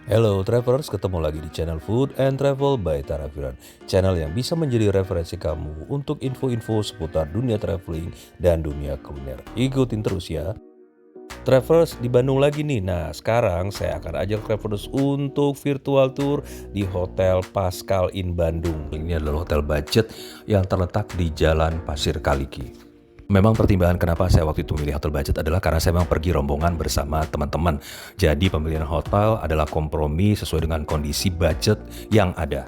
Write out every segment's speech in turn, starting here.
Hello travelers, ketemu lagi di channel Food and Travel by Tarafiran. Channel yang bisa menjadi referensi kamu untuk info-info seputar dunia traveling dan dunia kuliner. Ikutin terus ya. Travelers di Bandung lagi nih. Nah, sekarang saya akan ajak travelers untuk virtual tour di Hotel Pascal Inn Bandung. Ini adalah hotel budget yang terletak di Jalan Pasir Kaliki. Memang pertimbangan kenapa saya waktu itu milih hotel budget adalah karena saya memang pergi rombongan bersama teman-teman. Jadi pemilihan hotel adalah kompromi sesuai dengan kondisi budget yang ada.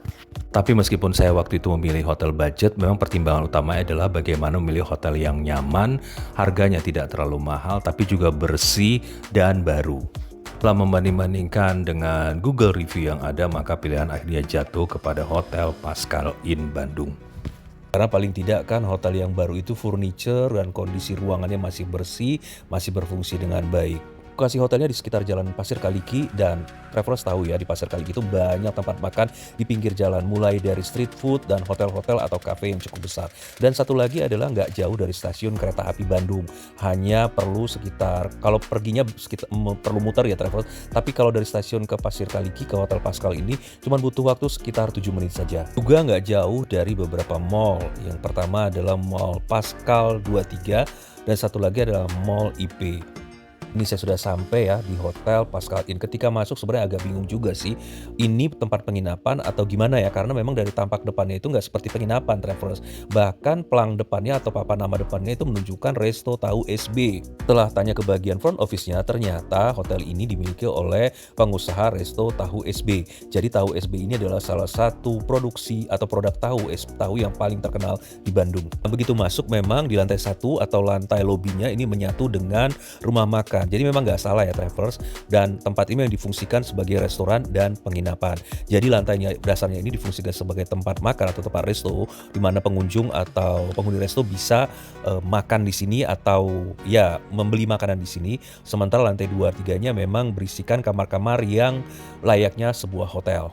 Tapi meskipun saya waktu itu memilih hotel budget, memang pertimbangan utamanya adalah bagaimana memilih hotel yang nyaman, harganya tidak terlalu mahal, tapi juga bersih dan baru. Setelah membanding-bandingkan dengan Google review yang ada, maka pilihan akhirnya jatuh kepada Hotel Pascal Inn Bandung. Karena paling tidak kan hotel yang baru itu furniture dan kondisi ruangannya masih bersih, masih berfungsi dengan baik. Lokasi hotelnya di sekitar Jalan Pasir Kaliki dan travelers tahu ya di Pasir Kaliki itu banyak tempat makan di pinggir jalan mulai dari street food dan hotel-hotel atau kafe yang cukup besar. Dan satu lagi adalah nggak jauh dari stasiun kereta api Bandung. Hanya perlu sekitar kalau perginya perlu muter ya travelers. Tapi kalau dari stasiun ke Pasir Kaliki ke Hotel Pascal ini cuma butuh waktu sekitar 7 menit saja. Juga nggak jauh dari beberapa mall. Yang pertama adalah Mall Pascal 23 dan satu lagi adalah Mall IP. Ini saya sudah sampai ya di Hotel Pascal Inn. Ketika masuk sebenarnya agak bingung juga sih, ini tempat penginapan atau gimana ya, karena memang dari tampak depannya itu nggak seperti penginapan travelers. Bahkan pelang depannya atau papan nama depannya itu menunjukkan Resto Tahu SB. Setelah tanya ke bagian front office-nya, ternyata hotel ini dimiliki oleh pengusaha Resto Tahu SB. Jadi Tahu SB ini adalah salah satu produksi atau produk tahu yang paling terkenal di Bandung. Begitu masuk memang di lantai 1 atau lantai lobinya ini menyatu dengan rumah makan. Jadi memang nggak salah ya travelers, dan tempat ini yang difungsikan sebagai restoran dan penginapan. Jadi lantainya dasarnya ini difungsikan sebagai tempat makan atau tempat resto, di mana pengunjung atau penghuni resto bisa makan di sini atau ya membeli makanan di sini. Sementara lantai 2-3-nya memang berisikan kamar-kamar yang layaknya sebuah hotel.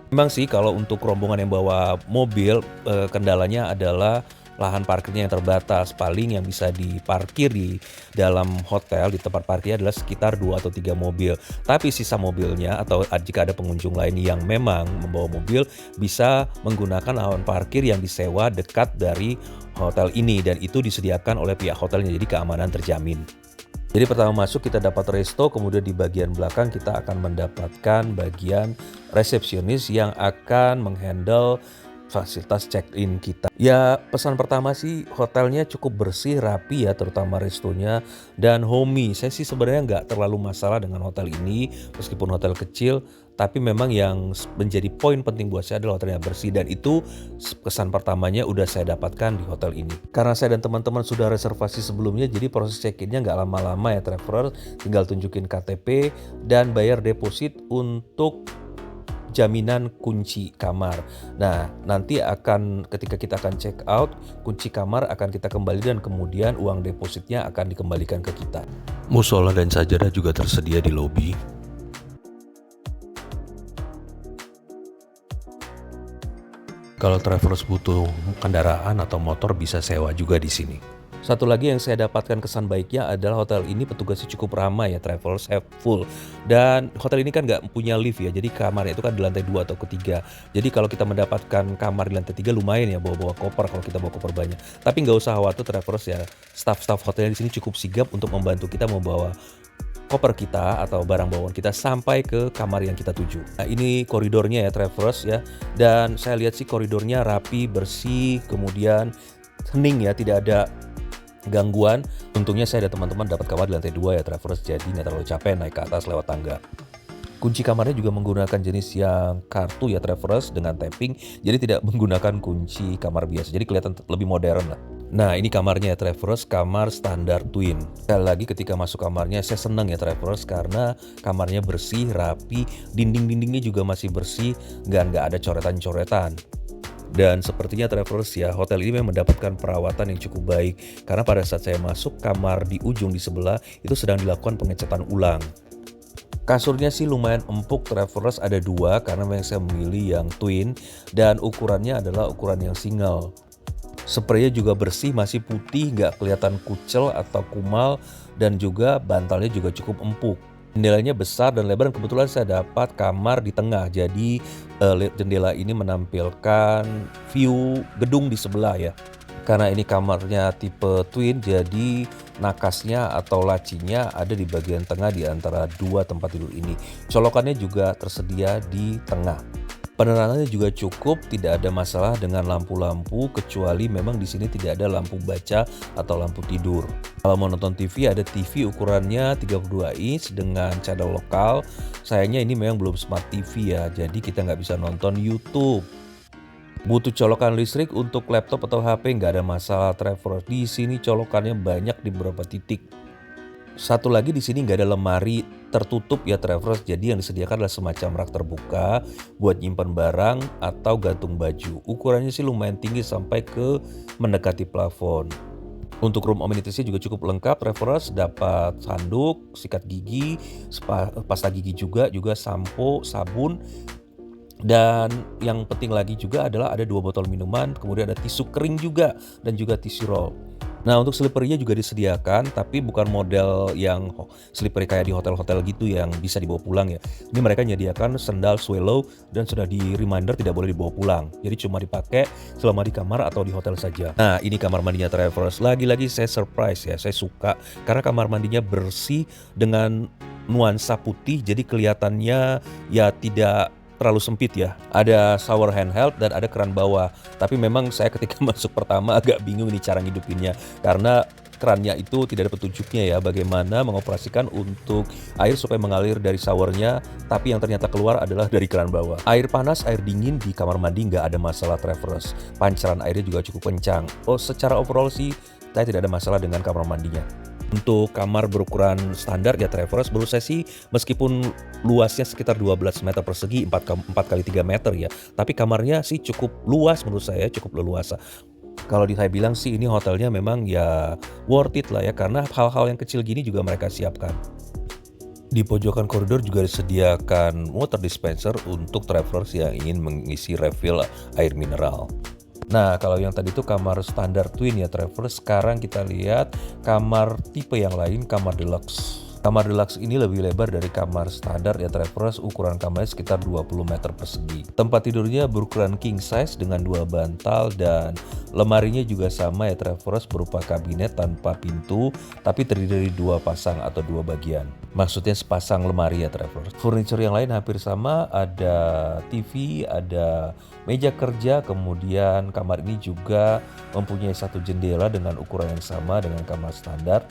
Memang sih kalau untuk rombongan yang bawa mobil, kendalanya adalah lahan parkirnya yang terbatas. Paling yang bisa diparkir di dalam hotel, di tempat parkirnya adalah sekitar 2 atau 3 mobil. Tapi sisa mobilnya atau jika ada pengunjung lain yang memang membawa mobil, bisa menggunakan lahan parkir yang disewa dekat dari hotel ini dan itu disediakan oleh pihak hotelnya, jadi keamanan terjamin. Jadi pertama masuk kita dapat resto, kemudian di bagian belakang kita akan mendapatkan bagian resepsionis yang akan menghandle fasilitas check-in kita. Ya pesan pertama sih hotelnya cukup bersih, rapi ya, terutama restonya dan homey. Saya sih sebenarnya nggak terlalu masalah dengan hotel ini meskipun hotel kecil, tapi memang yang menjadi poin penting buat saya adalah hotelnya bersih dan itu kesan pertamanya udah saya dapatkan di hotel ini. Karena saya dan teman-teman sudah reservasi sebelumnya, jadi proses check-innya nggak lama-lama ya traveler, tinggal tunjukin KTP dan bayar deposit untuk jaminan kunci kamar. Nah, nanti ketika kita akan check out, kunci kamar akan kita kembali dan kemudian uang depositnya akan dikembalikan ke kita. Musola dan sajadah juga tersedia di lobi. Kalau travelers butuh kendaraan atau motor bisa sewa juga di sini. Satu lagi yang saya dapatkan kesan baiknya adalah hotel ini petugasnya cukup ramai ya, travelers helpful. Dan hotel ini kan nggak punya lift ya, jadi kamarnya itu kan di lantai 2 atau ketiga. Jadi kalau kita mendapatkan kamar di lantai 3 lumayan ya bawa-bawa koper kalau kita bawa koper banyak. Tapi nggak usah khawatir travelers ya, staff-staff hotelnya di sini cukup sigap untuk membantu kita membawa koper kita atau barang bawaan kita sampai ke kamar yang kita tuju. Nah ini koridornya ya travelers ya, dan saya lihat sih koridornya rapi, bersih, kemudian hening ya, tidak ada gangguan. Untungnya saya ada teman-teman dapat kamar di lantai 2 ya travelers, jadi nggak terlalu capek naik ke atas lewat tangga. Kunci kamarnya juga menggunakan jenis yang kartu ya travelers dengan tapping, jadi tidak menggunakan kunci kamar biasa, jadi kelihatan lebih modern lah. Nah ini kamarnya ya travelers, kamar standar twin. Sekali lagi ketika masuk kamarnya saya senang ya travelers karena kamarnya bersih, rapi, dinding-dindingnya juga masih bersih, nggak ada coretan-coretan. Dan sepertinya travelers ya, hotel ini memang mendapatkan perawatan yang cukup baik. Karena pada saat saya masuk, kamar di ujung di sebelah itu sedang dilakukan pengecatan ulang. Kasurnya sih lumayan empuk travelers, ada 2 karena memang saya memilih yang twin. Dan ukurannya adalah ukuran yang single. Spraynya juga bersih, masih putih, nggak kelihatan kucel atau kumal. Dan juga bantalnya juga cukup empuk. Jendelanya besar dan lebar dan kebetulan saya dapat kamar di tengah. Jadi, jendela ini menampilkan view gedung di sebelah ya. Karena ini kamarnya tipe twin, jadi nakasnya atau lacinya ada di bagian tengah di antara dua tempat tidur ini. Colokannya juga tersedia di tengah. Penerangannya juga cukup, tidak ada masalah dengan lampu-lampu kecuali memang di sini tidak ada lampu baca atau lampu tidur. Kalau mau nonton TV ada TV ukurannya 32 inch dengan channel lokal. Sayangnya ini memang belum smart TV ya, jadi kita nggak bisa nonton YouTube. Butuh colokan listrik untuk laptop atau HP nggak ada masalah Travelers. Di sini colokannya banyak di beberapa titik. Satu lagi di sini nggak ada lemari tertutup ya Travelers, jadi yang disediakan adalah semacam rak terbuka buat nyimpan barang atau gantung baju. Ukurannya sih lumayan tinggi sampai ke mendekati plafon. Untuk room amenities-nya juga cukup lengkap Travelers, dapat handuk, sikat gigi, pasta gigi juga sampo, sabun. Dan yang penting lagi juga adalah ada 2 botol minuman, kemudian ada tisu kering juga dan juga tisu roll. Nah untuk slippery-nya juga disediakan, tapi bukan model yang slippery kayak di hotel-hotel gitu yang bisa dibawa pulang ya. Ini mereka menyediakan sendal swallow dan sudah di reminder tidak boleh dibawa pulang. Jadi cuma dipakai selama di kamar atau di hotel saja. Nah ini kamar mandinya Travelers. Lagi-lagi saya surprise ya, saya suka karena kamar mandinya bersih dengan nuansa putih, jadi kelihatannya ya tidak terlalu sempit ya. Ada shower handheld dan ada keran bawah. Tapi memang saya ketika masuk pertama agak bingung nih cara ngidupinnya. Karena kerannya itu tidak ada petunjuknya ya, bagaimana mengoperasikan untuk air supaya mengalir dari showernya, tapi yang ternyata keluar adalah dari keran bawah. Air panas, air dingin di kamar mandi nggak ada masalah Travelers. Pancaran airnya juga cukup kencang. Oh, secara overall sih saya tidak ada masalah dengan kamar mandinya. Untuk kamar berukuran standar ya Travelers, menurut saya sih meskipun luasnya sekitar 12 meter persegi 4 kali 3 meter ya, tapi kamarnya sih cukup luas menurut saya, cukup leluasa. Kalau saya bilang sih ini hotelnya memang ya worth it lah ya, karena hal-hal yang kecil gini juga mereka siapkan. Di pojokan koridor juga disediakan water dispenser untuk travelers yang ingin mengisi refill air mineral. Nah, kalau yang tadi itu kamar standar twin ya Travelers, sekarang kita lihat kamar tipe yang lain, kamar deluxe. Kamar deluxe ini lebih lebar dari kamar standar ya Travelers, ukuran kamarnya sekitar 20 meter persegi. Tempat tidurnya berukuran king size dengan 2 bantal dan lemarinya juga sama ya Travelers, berupa kabinet tanpa pintu tapi terdiri dari 2 pasang atau 2 bagian. Maksudnya sepasang lemari ya Travelers. Furniture yang lain hampir sama, ada TV, ada meja kerja, kemudian kamar ini juga mempunyai satu jendela dengan ukuran yang sama dengan kamar standar.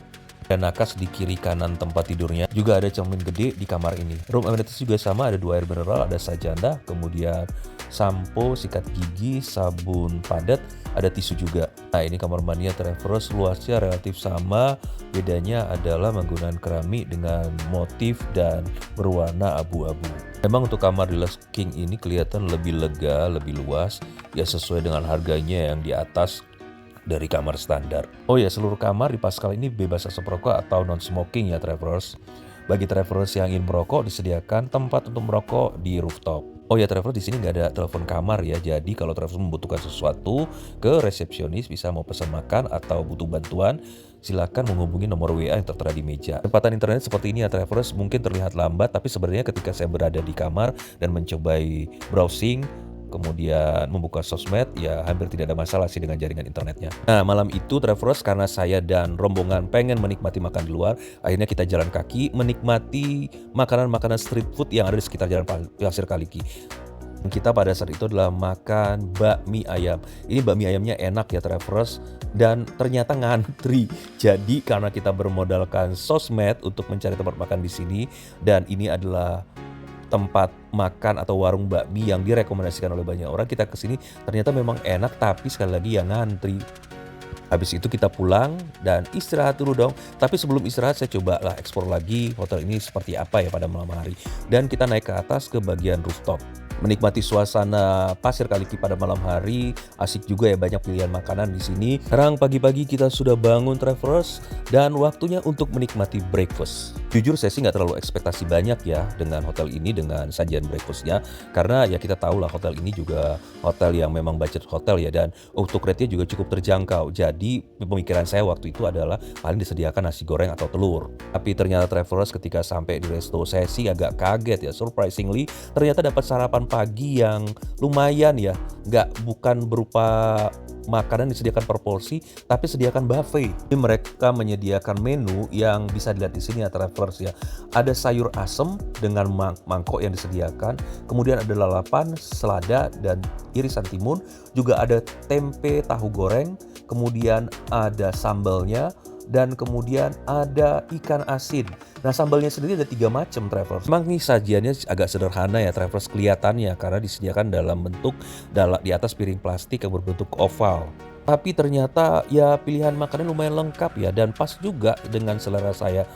Dan nakas di kiri kanan tempat tidurnya. Juga ada cermin gede di kamar ini. Room amenities juga sama, ada 2 air mineral, ada sajanda, kemudian sampo, sikat gigi, sabun padat, ada tisu juga. Nah ini kamar mandinya Travelers, luasnya relatif sama, bedanya adalah menggunakan keramik dengan motif dan berwarna abu-abu. Memang untuk kamar deluxe king ini kelihatan lebih lega, lebih luas, ya sesuai dengan harganya yang di atas dari kamar standar. Oh ya, seluruh kamar di Pascal ini bebas asap rokok atau non-smoking ya Travelers. Bagi Travelers yang ingin merokok disediakan tempat untuk merokok di rooftop. Oh ya Travelers, di sini nggak ada telepon kamar ya. Jadi kalau Travelers membutuhkan sesuatu ke resepsionis, bisa mau pesan makan atau butuh bantuan, silakan menghubungi nomor WA yang tertera di meja. Kecepatan internet seperti ini ya Travelers, mungkin terlihat lambat, tapi sebenarnya ketika saya berada di kamar dan mencobai browsing, kemudian membuka sosmed, ya hampir tidak ada masalah sih dengan jaringan internetnya. Nah malam itu Travelers, karena saya dan rombongan pengen menikmati makan di luar, akhirnya kita jalan kaki menikmati makanan-makanan street food yang ada di sekitar Jalan Pasir Kaliki. Kita pada saat itu adalah makan bakmi ayam. Ini bakmi ayamnya enak ya Travelers, dan ternyata ngantri. Jadi karena kita bermodalkan sosmed untuk mencari tempat makan di sini, dan ini adalah tempat makan atau warung bakmi yang direkomendasikan oleh banyak orang, kita kesini ternyata memang enak, tapi sekali lagi yang ngantri. Habis itu kita pulang dan istirahat dulu dong. Tapi sebelum istirahat saya cobalah eksplor lagi hotel ini seperti apa ya pada malam hari. Dan kita naik ke atas ke bagian rooftop. Menikmati suasana Pasir Kaliki pada malam hari, asik juga ya, banyak pilihan makanan di sini. Sekarang pagi-pagi kita sudah bangun travelers dan waktunya untuk menikmati breakfast. Jujur saya sih nggak terlalu ekspektasi banyak ya dengan hotel ini, dengan sajian breakfastnya. Karena ya kita tahu lah hotel ini juga hotel yang memang budget hotel ya, dan untuk rate-nya juga cukup terjangkau. Jadi pemikiran saya waktu itu adalah paling disediakan nasi goreng atau telur. Tapi ternyata travelers ketika sampai di resto, saya sih agak kaget ya, surprisingly ternyata dapat sarapan pagi yang lumayan ya, bukan berupa makanan disediakan per porsi, tapi sediakan buffet. Ini mereka menyediakan menu yang bisa dilihat di sini ya travelers ya. Ada sayur asem dengan mangkok yang disediakan, kemudian ada lalapan, selada, dan irisan timun. Juga ada tempe tahu goreng, kemudian ada sambalnya, dan kemudian ada ikan asin. Nah, sambalnya sendiri ada 3 macam travelers. Memang nih sajiannya agak sederhana ya travelers kelihatannya, karena disediakan dalam bentuk di atas piring plastik yang berbentuk oval. Tapi ternyata ya pilihan makanan lumayan lengkap ya, dan pas juga dengan selera saya.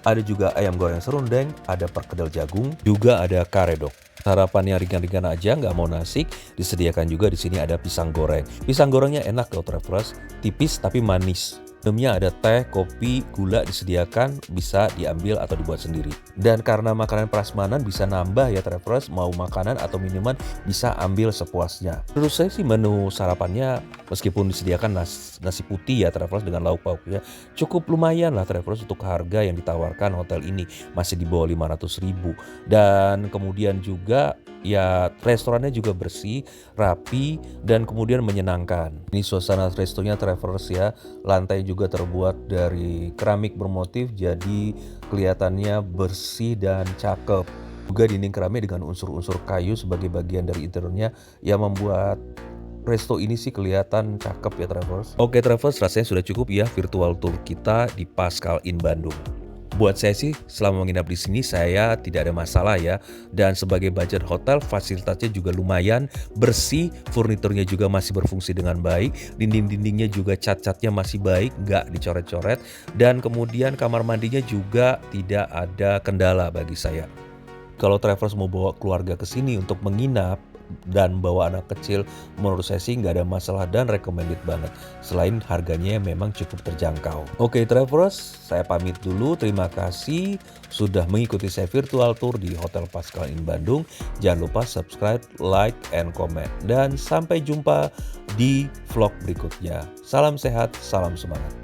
Ada juga ayam goreng serundeng, ada perkedel jagung, juga ada karedok. Sarapan yang ringan-ringan aja, nggak mau nasi, disediakan juga di sini ada pisang goreng. Pisang gorengnya enak loh travelers, tipis tapi manis. Minumnya ada teh, kopi, gula disediakan, bisa diambil atau dibuat sendiri. Dan karena makanan prasmanan bisa nambah ya travelers, mau makanan atau minuman bisa ambil sepuasnya. Menurut saya sih menu sarapannya meskipun disediakan nasi putih ya travelers dengan lauk pauknya, cukup lumayan lah travelers untuk harga yang ditawarkan hotel ini, masih di bawah 500.000. Dan kemudian juga ya restorannya juga bersih, rapi, dan kemudian menyenangkan. Ini suasana restonya travelers ya, lantai juga terbuat dari keramik bermotif, jadi kelihatannya bersih dan cakep. Juga dinding keramik dengan unsur-unsur kayu sebagai bagian dari interiornya yang membuat resto ini sih kelihatan cakep ya travelers. Oke travelers, rasanya sudah cukup ya virtual tour kita di Paschal Inn Bandung. Buat saya sih selama menginap di sini saya tidak ada masalah ya, dan sebagai budget hotel fasilitasnya juga lumayan bersih, furniturnya juga masih berfungsi dengan baik, dinding-dindingnya juga cat-catnya masih baik, nggak dicoret-coret, dan kemudian kamar mandinya juga tidak ada kendala bagi saya. Kalau travelers mau bawa keluarga ke sini untuk menginap dan bawa anak kecil, menurut saya sih nggak ada masalah dan recommended banget. Selain harganya memang cukup terjangkau. Oke travelers, saya pamit dulu. Terima kasih sudah mengikuti saya virtual tour di Hotel Paschal Inn Bandung. Jangan lupa subscribe, like, and comment. Dan sampai jumpa di vlog berikutnya. Salam sehat, salam semangat.